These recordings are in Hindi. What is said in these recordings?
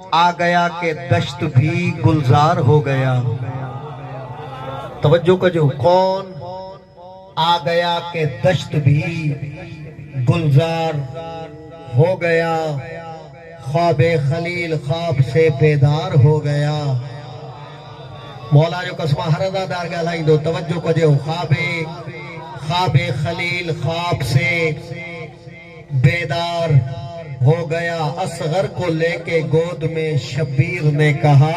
आ गया के दश्त भी गुलजार हो गया। तवज्जो कजो, कौन आ गया के दश्त भी गुलजार हो गया। ख्वाबे खलील ख्वाब से बेदार हो गया। मौला जो कसमा हरदादार ॻाल्हाई दो, तवज्जो कजो। ख्वाबे खलील ख्वाब से बेदार हो गया। असगर को लेके गोद में शब्बीर ने कहा,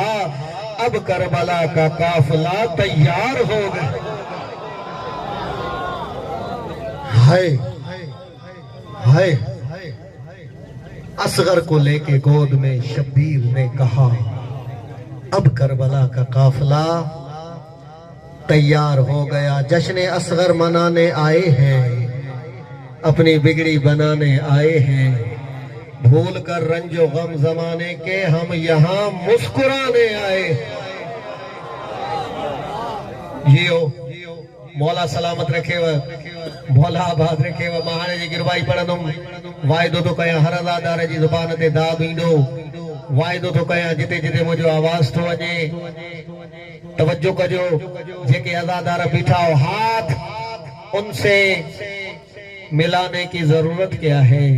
अब करबला का काफिला तैयार हो गया। हाय हाय, असगर को लेके गोद में शब्बीर ने कहा, अब करबला का काफिला तैयार हो गया। जश्न असगर मनाने आए हैं, अपनी बिगड़ी बनाने आए हैं। भूल कर रंजो गम जमाने के हम यहाँ मुस्कुराने आए। जियो मौला सलामत रखे व मौला आबाद रखे व। महाने जी गिरबाई पढ़ंदुम, वाइदो तो कया हर अदादार जी ज़ुबान ते दाग ईंदो। वाइदो तो कया जिते जिते मुझो आवाज तो वञे। तवज्जो कजो, जेके अदादार बीठा हो, हाथ उनसे मिलाने की जरूरत क्या है।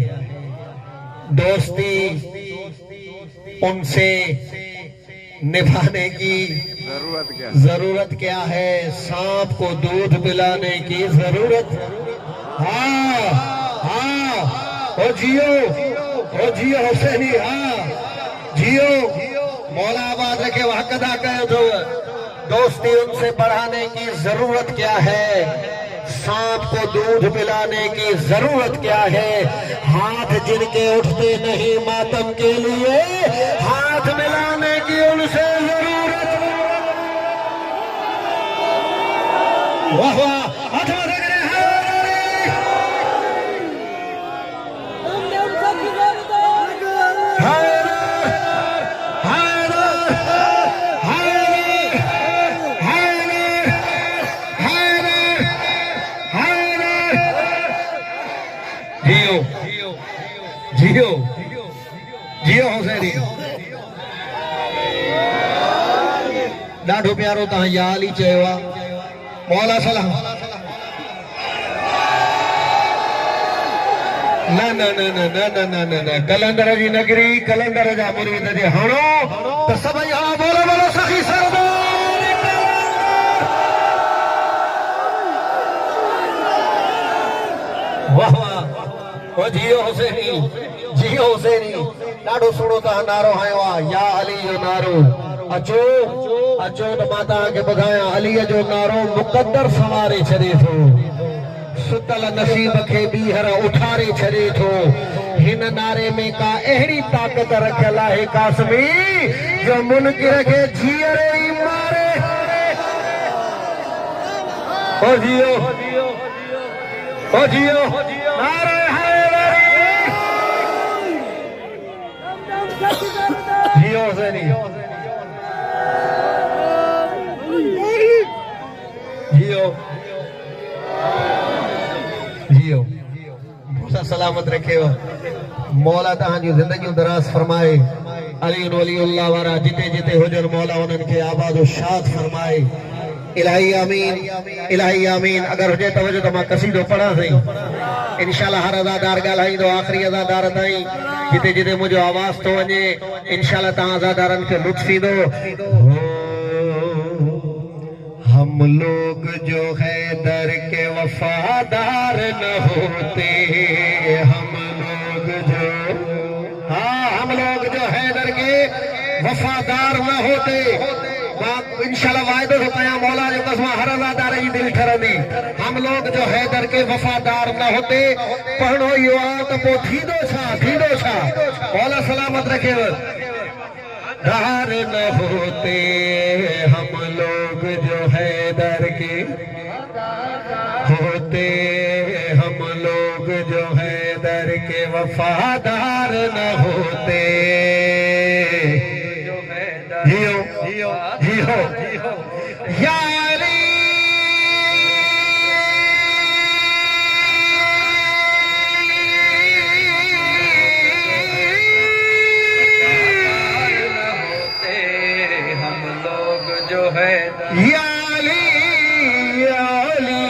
दोस्ती उनसे निभाने की जरूरत क्या है। सांप को दूध पिलाने की जरूरत। हाँ हाँ, ओ जियो हुसैनी, हाँ जियो। मौला आबाद रखे हक अदा कयो तो। दोस्ती उनसे बढ़ाने की जरूरत क्या है। सांप को दूध पिलाने की जरूरत क्या है। हाथ जिनके उठते नहीं मातम के लिए, हाथ मिलाने की उनसे जरूरत। वाह वाह, जियो जियो हुसैनी। ॾाढो प्यारो तव्हां याल ई चयो आहे। मौला सलाम। न न न न न न न न, कलंदर जी नगरी, कलंदर जा मुरीद जे हणो त सभई हा बोलो बोलो सखी सरदार। वाह वाह, ओ जियो हुसैनी, जियो हुसैनी। ॾाढो सुठो तव्हां नारो हयो आहे, या अली जो नारो। अचो अचो त मां तव्हांखे ॿुधायां, अलीअ जो नारो मुक़द्दर संवारे छॾे थो। सुतल नसीब खे ॿीहर उठारे छॾे थो। हिन नारे में का अहिड़ी ताक़त रखियल आहे कासमी, जो मुनकिर खे जीअरे ई मारे। ओ जियो ओ जियो, नारे जियो हुसैनी, जियो जियो। मौला सलामत रखे। मौला तव्हांजी ज़िंदगियूं दराज़ फरमाए। अली वलीउल्लाह वारा जिते जिते हुजनि, मौला उन्हनि खे आबाद व शाद फरमाए। इलाही आमीन, इलाही आमीन। अगर हुजे तवज्जो त मां कसीदो पढ़ां सही। इंशाल्लाह हर अदादार ॻाल्हाईंदो आख़िरी अदादार ताईं। जिते जिते मुझो आवाज तो वञे, इंशाल्लाह तव्हां अदादारनि खे लुत्फ़ ईंदो। हम लोग जो हैदर के वफादार न होते, हम लोग जो, हाँ हम लोग जो हैदर के वफादार न होते। इंशाल्लाह वायदो तो कया मौला जो कसमा हर अदादार जी दिल ठरंदी। हम लोग जो हैदर के वफादार न होते। पढ़ो यो तो पो थींदो छा। मौला सलामत रखे। दार न होते हम लोग जो हैदर के होते, हम लोग जो हैदर के वफादार न होते। जियो जियो जियो या अली। जो है या अली या अली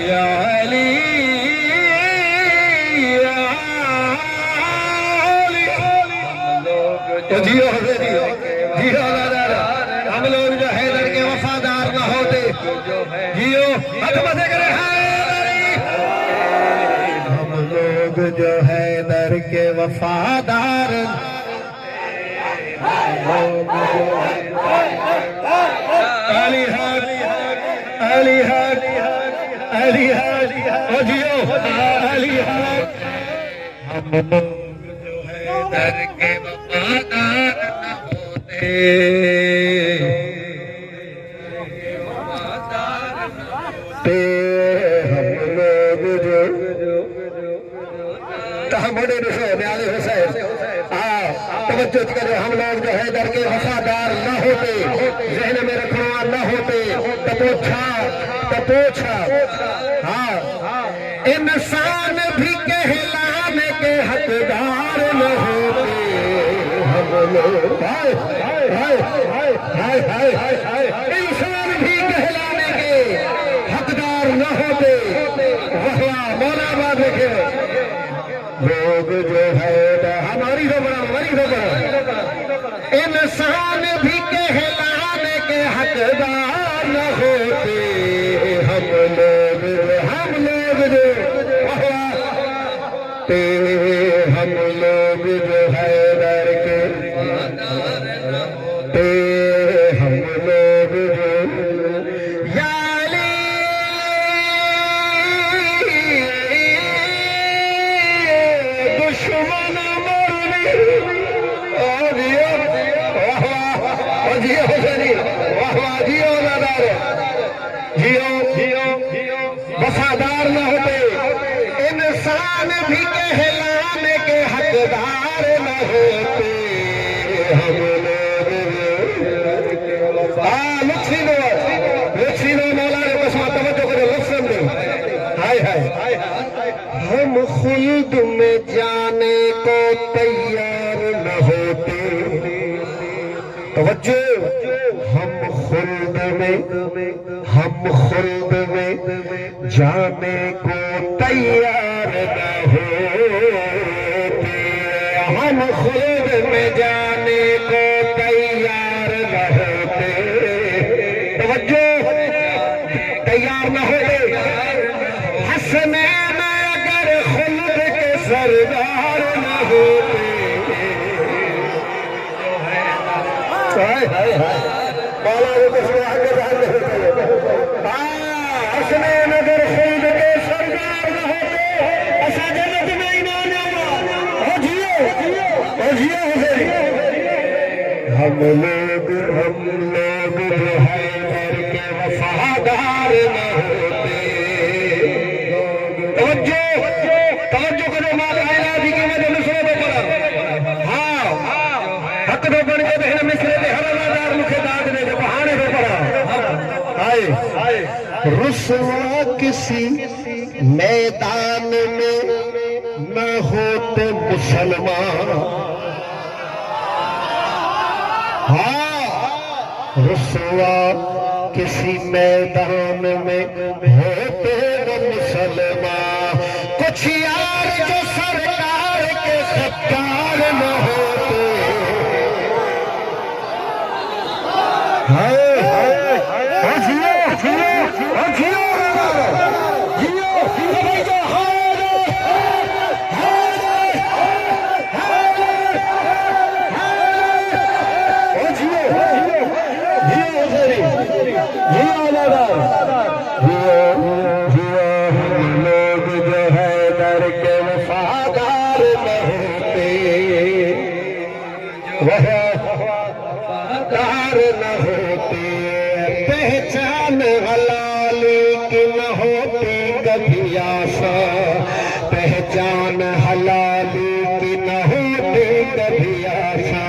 या अली या अली। जियो जियो जियो हम लोग जो हैदर के वफादार न होते जियो हकमत करे हम लोग जो हैदर के वफादार अली हक अली हक अली हक जियो अली हक हम लोग जो हैदर के वफादार न होते हम लोग जो है दर के वफादार न होते जहन में रखना न होते तपोछा हाँ इंसान भी कहलाने के हकदार न होते हम लोग इंसान भी कहलाने के हकदार न होते मौलाबाद लिखे लोग जो है हमारी तो बड़ा इंसान भी कहलाने के हकदार न होते हम लोग जो हम लोग जो है दर के हम लोग जो दुश्मन वफादार न होते इंसान भी कहलाने के हकदार न होते हम लोग मौला ने बस तवज्जो करो लफ्ज़ में हाय हाय हम खुल्द में जाने को तैयार न होते तवज्जो हम खुल्द में जाने को तैयार न होते हम खुद में जाने को तैयार न होते तवज्जो तैयार न होते हसनैन अगर खुद के सरदार न होते मौला हसनैन अगर खुद के सरदार न होते ऐसा जन्नत में ईमान जियो हम लोग जो है घर के वफादार न होते तवज्जो करो माला जी की वजह मिसरे पे पड़ा हाँ हक दो बन के बहन मिसरे पे हवादार मुखे दाद ने बहाने पे पड़ा हाय रुसवा किसी मैदान में न होते मुसलमान हाँ रुसवा किसी मैदान में होते न मुसलमान कुछ यार जो सरकार के सत्कार न होते वफादार न होते पहचान हलाली की न होती कभी आशा पहचान हलाली की न होती कभी आशा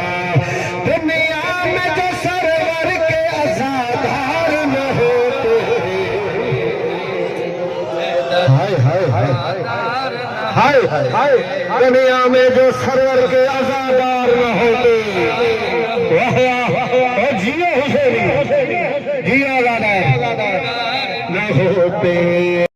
दुनिया में जो सरवर के अज़ादार न होते हाय हाय हाय हाय हाय दुनिया में जो सरवर के अज़ादार न होते जियो हुसैनी जिया दादा न होते